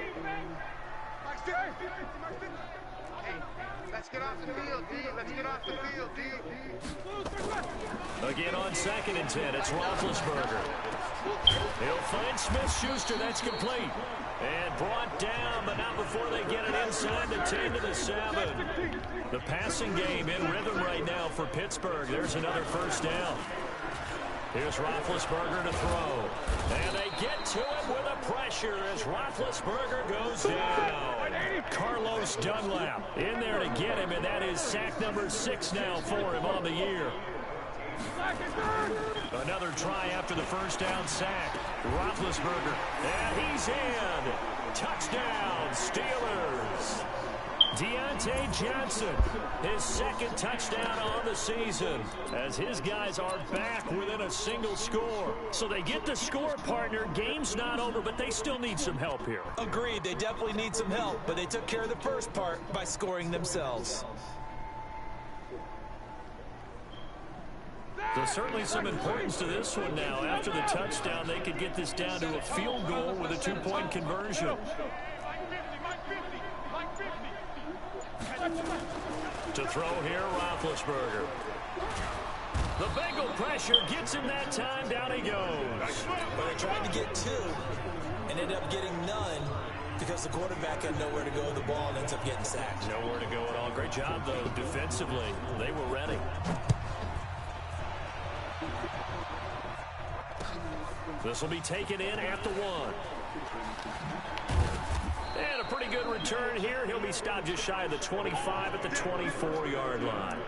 Let's get off the field, D. Let's get off the field, D. Again on second and 10, it's Roethlisberger. He'll find Smith-Schuster. That's complete. And brought down, but not before they get it inside the 10 to the 7. The passing game in rhythm right now for Pittsburgh. There's another first down. Here's Roethlisberger to throw. And they get to him with a pressure as Roethlisberger goes down. Carlos Dunlap in there to get him, and that is sack number 6 now for him on the year. Another try after the first down sack. Roethlisberger, and he's in. Touchdown, Steelers. Deontay Johnson, his second touchdown on the season, as his guys are back within a single score. So they get the score, partner. Game's not over, but they still need some help here. Agreed, they definitely need some help, but they took care of the first part by scoring themselves. There's certainly some importance to this one now. After the touchdown, they could get this down to a field goal with a 2-point conversion. To throw here, Roethlisberger. The Bengal pressure gets him that time. Down he goes. But they tried to get 2 and ended up getting none because the quarterback had nowhere to go with the ball and ends up getting sacked. Nowhere to go at all. Great job, though, defensively. They were ready. This will be taken in at the 1. And a pretty good return here. He'll be stopped just shy of the 25 at the 24-yard line.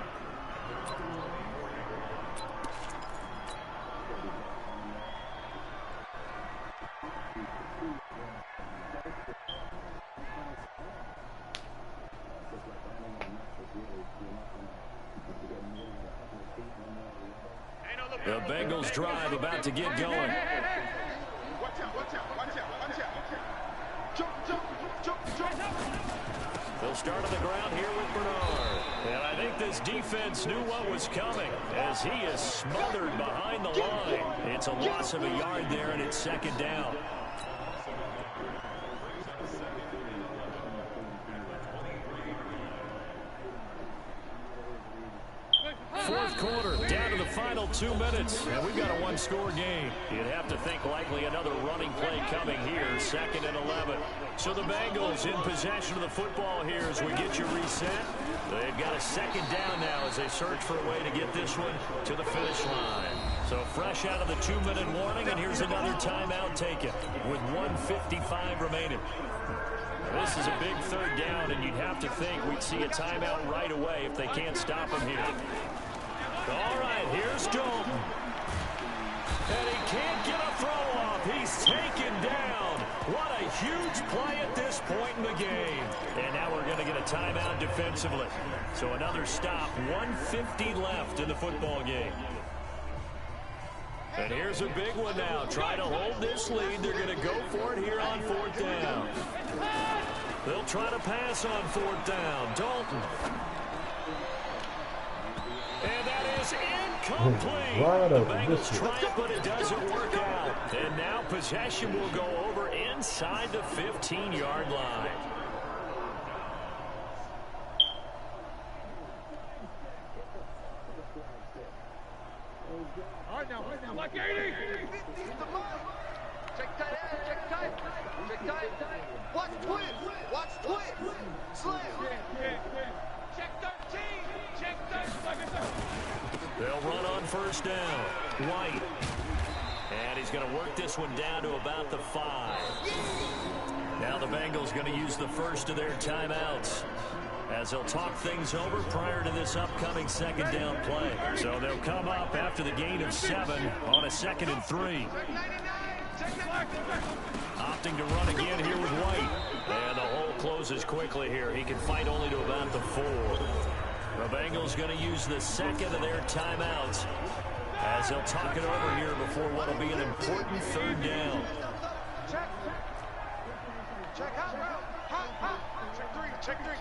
The Bengals drive about to get going. Watch out, watch out, watch out, watch out. Jump, jump, jump, jump. They'll start on the ground here with Bernard. And I think this defense knew what was coming as he is smothered behind the line. It's a loss of a yard there, and it's second down. Fourth quarter, down to the final 2 minutes, and we've got a one-score game. You'd have to think likely another running play coming here, 2nd and 11. So the Bengals in possession of the football here as we get you reset. They've got a second down now as they search for a way to get this one to the finish line. So fresh out of the 2-minute warning, and here's another timeout taken with 1:55 remaining. This is a big third down, and you'd have to think we'd see a timeout right away if they can't stop him here. All right, here's Dalton. And he can't get a throw off. He's taken down. What a huge play at this point in the game. And now we're going to get a timeout defensively. So another stop, 1:50 left in the football game. And here's a big one now. Try to hold this lead. They're going to go for it here on 4th down. They'll try to pass on 4th down. Dalton. And that is incomplete. The Bengals try it, but it doesn't work out. And now possession will go over inside the 15-yard line. All right now, like 80. 50's the mark. Check tight, check tight, check tight. Watch twist, watch twist. Slam. Check 13, check 13. They'll run on 1st down. White. And he's going to work this one down to about the 5. Now the Bengals going to use the first of their timeouts as they'll talk things over prior to this upcoming 2nd down play. So they'll come up after the gain of 7 on a 2nd and 3. Opting to run again here with White. And the hole closes quickly here. He can fight only to about the 4. The Bengals going to use the 2nd of their timeouts as they'll talk it over here before what will be an important 3rd down. Check hot route. Hot. Check 3.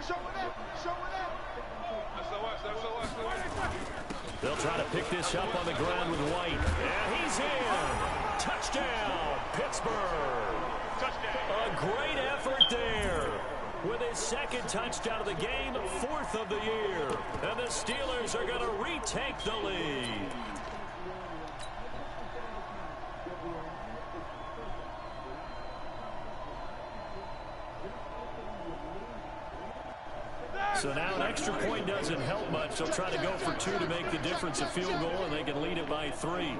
Show it up. They'll try to pick this up on the ground with White. And he's in. Touchdown, Pittsburgh. A great effort there. With his 2nd touchdown of the game, 4th of the year. And the Steelers are going to retake the lead. So now an extra point doesn't help much. They'll try to go for 2 to make the difference a field goal, and they can lead it by 3.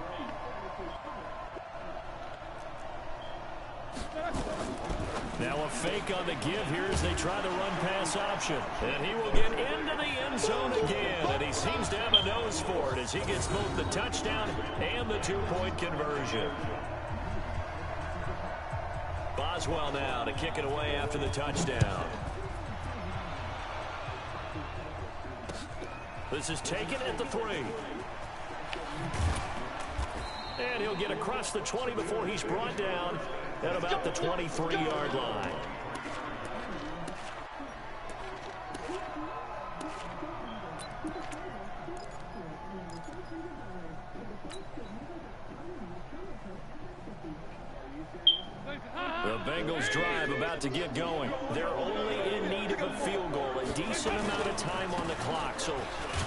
Now a fake on the give here as they try the run-pass option. And he will get into the end zone again, and he seems to have a nose for it as he gets both the touchdown and the 2-point conversion. Boswell now to kick it away after the touchdown. This is taken at the 3. And he'll get across the 20 before he's brought down at about the 23-yard line. The Bengals drive about to get going. They're only in need of a field goal, a decent amount of time on the clock. So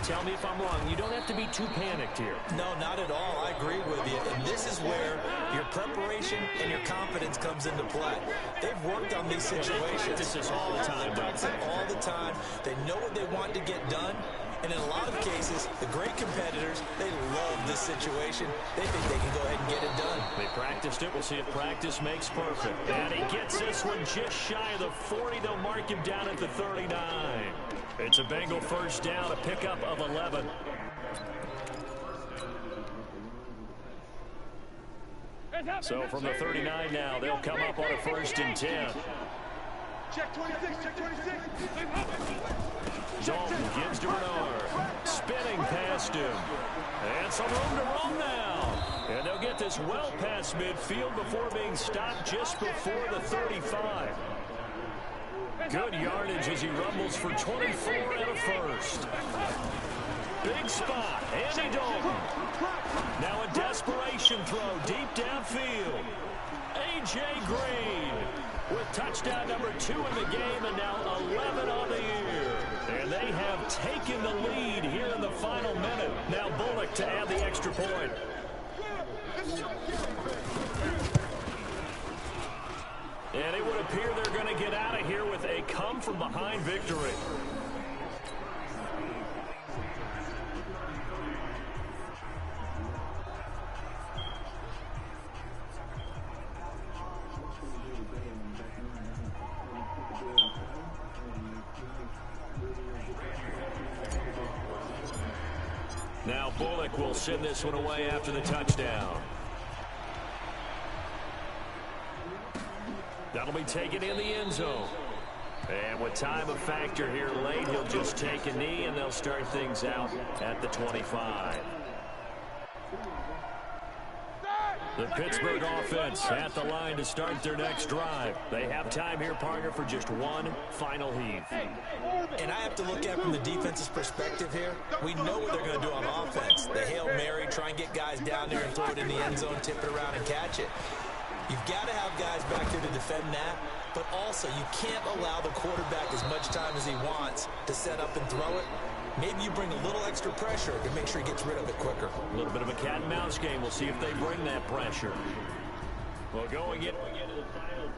tell me if I'm wrong. You don't have to be too panicked here. No, not at all. I agree with you. And this is where your preparation and your confidence comes into play. They've worked on these situations. They practice this all the time. They practice it all the time. They know what they want to get done. And in a lot of cases, the great competitors, they love this situation. They think they can go ahead and get it done. They practiced it. We'll see if practice makes perfect. And he gets this one just shy of the 40. They'll mark him down at the 39. It's a Bengal first down, a pickup of 11. So from the 39 now, they'll come up on a 1st and 10. Check 26, check 26. Dalton gives to Bernard. Spinning past him. And some room to roam now. And they'll get this well past midfield before being stopped just before the 35. Good yardage as he rumbles for 24 and a 1st. Big spot. Andy Dalton. Now a desperation throw deep downfield. A.J. Green with touchdown number 2 in the game and now 11 on the year. And they have taken the lead here in the final minute. Now Bullock to add the extra point. And it would appear they're going to get out of here with a come-from-behind victory. Now Bullock will send this one away after the touchdown. That'll be taken in the end zone. And with time a factor here late, he'll just take a knee and they'll start things out at the 25. The Pittsburgh offense at the line to start their next drive. They have time here, partner, for just one final heave. And I have to look at it from the defense's perspective here. We know what they're going to do on offense. The Hail Mary, try and get guys down there and throw it in the end zone, tip it around and catch it. You've got to have guys back there to defend that, but also you can't allow the quarterback as much time as he wants to set up and throw it. Maybe you bring a little extra pressure to make sure he gets rid of it quicker. A little bit of a cat and mouse game. We'll see if they bring that pressure. Well, going into the final